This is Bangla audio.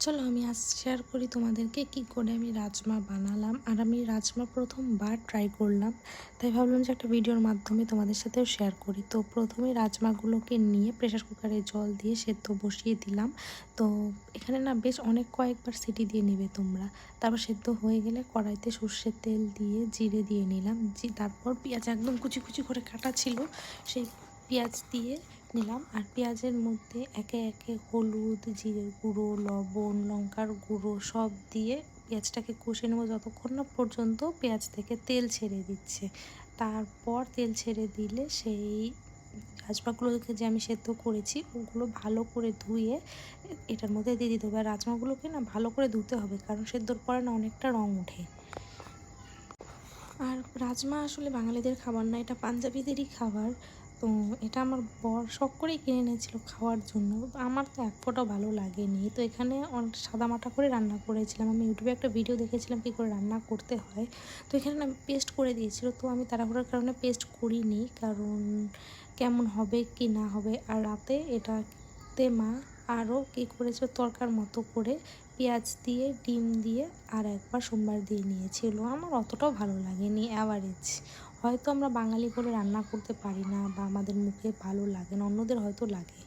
চলো আমি আজ শেয়ার করি তোমাদেরকে কি করে আমি রাজমা বানালাম। আর আমি রাজমা প্রথমবার ট্রাই করলাম, তাই ভাবলাম যে একটা ভিডিওর মাধ্যমে তোমাদের সাথেও শেয়ার করি। তো প্রথমে রাজমাগুলোকে নিয়ে প্রেসার কুকারে জল দিয়ে সেদ্ধ বসিয়ে দিলাম। তো এখানে না বেশ কয়েকবার সিটি দিয়ে নেবে তোমরা। তারপর সেদ্ধ হয়ে গেলে কড়াইতে সর্ষের তেল দিয়ে জিরে দিয়ে নিলাম। তারপর পেঁয়াজ একদম কুচি কুচি করে কাটা ছিল, সেই পেঁয়াজ দিয়ে নিলাম। আর পেঁয়াজের মধ্যে একে একে হলুদ, জিরের গুঁড়ো, লবণ, লঙ্কার গুঁড়ো সব দিয়ে পেঁয়াজটাকে কষে নেবো যতক্ষণ না পর্যন্ত পেঁয়াজ থেকে তেল ছেড়ে দিচ্ছে। তারপর তেল ছেড়ে দিলে সেই রাজমাগুলোকে যে আমি সেদ্ধ করেছি ওগুলো ভালো করে ধুয়ে এটার মধ্যে দিয়ে দিতে হবে। আর রাজমাগুলোকে না ভালো করে ধুতে হবে, কারণ সেদ্ধর পরে না অনেকটা রং ওঠে। আর রাজমা আসলে বাঙালিদের খাবার না, এটা পাঞ্জাবিদেরই খাবার। তো এটা আমার বর শখ করেই কিনে এনেছিল খাওয়ার জন্য। আমার তো এক ফোঁটাও ভালো লাগেনি। তো এখানে অনেক সাদামাটা করে রান্না করেছিলাম। আমি ইউটিউবে একটা ভিডিও দেখেছিলাম কী করে রান্না করতে হয়। তো এখানে না পেস্ট করে দিয়েছিল, তো আমি তাড়াহুড়োর কারণে পেস্ট করিনি, কারণ কেমন হবে কি না হবে। আর রাতে এটাতে মা আরও কী করেছিল তরকার মতো করে পেঁয়াজ দিয়ে ডিম দিয়ে আর একবার সোমবার দিয়ে নিয়েছিল। আমার অতটাও ভালো লাগেনি, অ্যাভারেজ। হয়তো আমরা বাঙালি বলে রান্না করতে পারি না বা আমাদের মুখে ভালো লাগে না, অন্যদের হয়তো লাগে।